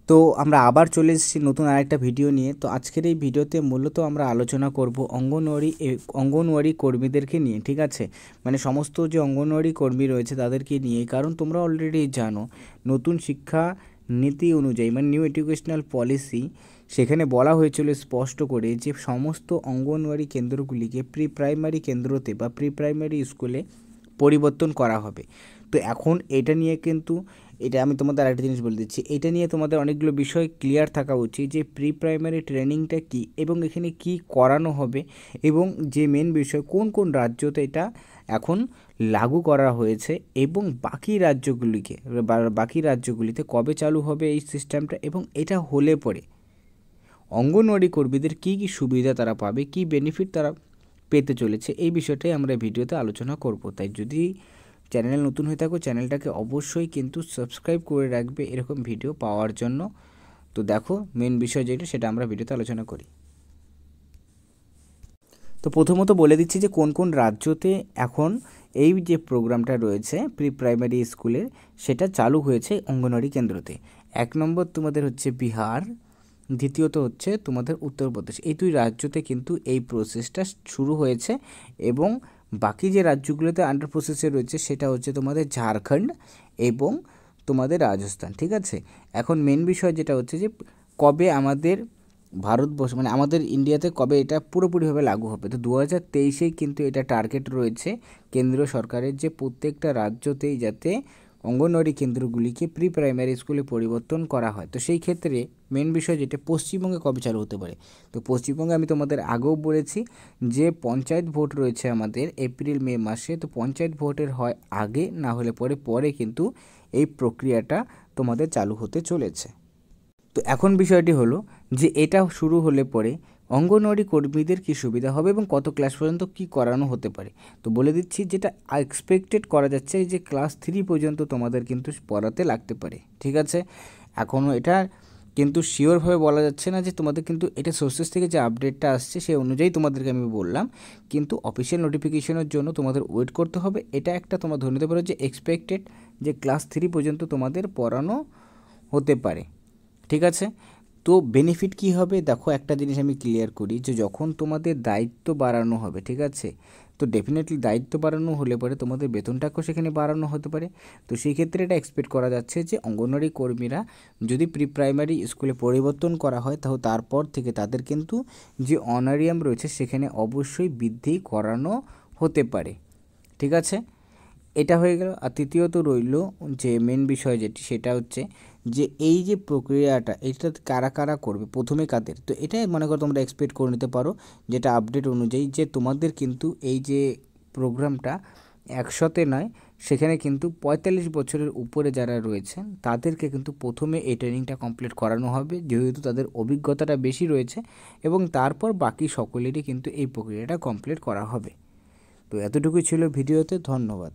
তো আমরা আবার চলে এসেছি নতুন আরেকটা ভিডিও নিয়ে। তো আজকের এই ভিডিওতে মূলত আমরা আলোচনা করব অঙ্গনওয়াড়ি কর্মীদেরকে নিয়ে, ঠিক আছে। মানে সমস্ত যে অঙ্গনওয়াড়ি কর্মী রয়েছে তাদেরকে নিয়ে, কারণ তোমরা অলরেডি জানো নতুন শিক্ষা নীতি অনুযায়ী মানে নিউ এডুকেশনাল পলিসি, সেখানে বলা হয়েছিল স্পষ্ট করে যে সমস্ত অঙ্গনওয়াড়ি কেন্দ্রগুলিকে প্রি প্রাইমারি কেন্দ্রতে বা প্রি প্রাইমারি স্কুলে পরিবর্তন করা হবে। তো এখন এটা নিয়ে কিন্তু এটা আমি তোমাদের আরেকটা জিনিস বলে দিচ্ছি, এটা নিয়ে তোমাদের অনেকগুলো বিষয় ক্লিয়ার থাকা উচিত যে প্রি প্রাইমারি ট্রেনিংটা কী এবং এখানে কি করানো হবে, এবং যে মেন বিষয় কোন কোন রাজ্যতে এটা এখন লাগু করা হয়েছে এবং বাকি রাজ্যগুলিতে কবে চালু হবে এই সিস্টেমটা, এবং এটা হলে পরে অঙ্গনওয়াড়ি কর্মীদের কী কী সুবিধা তারা পাবে, কী বেনিফিট তারা পেতে চলেছে, এই বিষয়টাই আমরা ভিডিওতে আলোচনা করব। তাই যদি চ্যানেল নতুন হয়ে থাকো চ্যানেলটাকে অবশ্যই কিন্তু সাবস্ক্রাইব করে রাখবে এরকম ভিডিও পাওয়ার জন্য। তো দেখো মেন বিষয় যেটা সেটা আমরা ভিডিওতে আলোচনা করি। তো প্রথমত বলে দিচ্ছি যে কোন কোন রাজ্যতে এখন এই যে প্রোগ্রামটা রয়েছে প্রি প্রাইমারি স্কুলের সেটা চালু হয়েছে অঙ্গনওয়াড়ি কেন্দ্রতে। 1 নম্বর তোমাদের হচ্ছে বিহার, দ্বিতীয়ত হচ্ছে তোমাদের উত্তরপ্রদেশ। এই দুই রাজ্যতে কিন্তু এই প্রসেসটা শুরু হয়েছে, এবং বাকি যে রাজ্যগুলোতে আন্ডার প্রসেসে রয়েছে সেটা হচ্ছে তোমাদের ঝাড়খণ্ড এবং তোমাদের রাজস্থান, ঠিক আছে। এখন মেন বিষয় যেটা হচ্ছে যে কবে আমাদের ভারতবর্ষ মানে আমাদের ইন্ডিয়াতে কবে এটা পুরোপুরিভাবে লাগু হবে। তো 2023-এই কিন্তু এটা টার্গেট রয়েছে কেন্দ্রীয় সরকারের যে প্রত্যেকটা রাজ্যতেই যাতে অঙ্গনওয়াড়ি কেন্দ্রগুলিকে প্রি প্রাইমারি স্কুলে পরিবর্তন করা হয়। তো সেই ক্ষেত্রে মেন বিষয় যেটা পশ্চিমবঙ্গে কবে চালু হতে পারে। তো পশ্চিমবঙ্গে আমি তোমাদের আগেও বলেছি যে পঞ্চায়েত ভোট রয়েছে আমাদের এপ্রিল মে মাসে। তো পঞ্চায়েত ভোটের হয় আগে, না হলে পরে কিন্তু এই প্রক্রিয়াটা তোমাদের চালু হতে চলেছে। তো এখন বিষয়টি হলো যে এটা শুরু হলে পরে অঙ্গনওয়াড়ি কর্মীদের কী সুবিধা হবে এবং কত ক্লাস পর্যন্ত কী করানো হতে পারে। তো বলে দিচ্ছি যেটা এক্সপেক্টেড করা যাচ্ছে যে ক্লাস 3 পর্যন্ত তোমাদের কিন্তু পড়াতে লাগতে পারে, ঠিক আছে। এখনও এটা কিন্তু শিওরভাবে বলা যাচ্ছে না যে তোমাদের, কিন্তু এটা সোর্সেস থেকে যে আপডেটটা আসছে সেই অনুযায়ী তোমাদেরকে আমি বললাম, কিন্তু অফিসিয়াল নোটিফিকেশনের জন্য তোমাদের ওয়েট করতে হবে। এটা একটা তোমরা ধরে নিতে পারো যে এক্সপেক্টেড যে ক্লাস 3 পর্যন্ত তোমাদের পড়ানো হতে পারে, ঠিক আছে। তো বেনিফিট কী হবে দেখো, একটা জিনিস আমি ক্লিয়ার করি যে যখন তোমাদের দায়িত্ব বাড়ানো হবে, ঠিক আছে, তো ডেফিনেটলি দায়িত্ব বাড়ানো হলে পরে তোমাদের বেতনটাকেও সেখানে বাড়ানো হতে পারে। তো সেই ক্ষেত্রে এটা এক্সপেক্ট করা যাচ্ছে যে অঙ্গনওয়াড়ি কর্মীরা যদি প্রি প্রাইমারি স্কুলে পরিবর্তন করা হয় তাহলে তারপর থেকে তাদের কিন্তু যে অনারিয়াম রয়েছে সেখানে অবশ্যই বৃদ্ধি করানো হতে পারে, ঠিক আছে। এটা হয়ে গেল। আর তৃতীয়ত রইল যে মেন বিষয় যেটি সেটা হচ্ছে যে এই যে প্রক্রিয়াটা এটা কারা কারা করবে, প্রথমে কাদের। তো এটাই মনে করো তোমরা এক্সপেক্ট করে নিতে পারো যেটা আপডেট অনুযায়ী যে তোমাদের কিন্তু এই যে প্রোগ্রামটা একসাথে নয়, সেখানে কিন্তু 45 বছরের উপরে যারা রয়েছেন তাদেরকে কিন্তু প্রথমে এই ট্রেনিংটা কমপ্লিট করানো হবে, যেহেতু তাদের অভিজ্ঞতাটা বেশি রয়েছে, এবং তারপর বাকি সকলেরই কিন্তু এই প্রক্রিয়াটা কমপ্লিট করা হবে। তো এতটুকুই ছিল ভিডিওতে, ধন্যবাদ।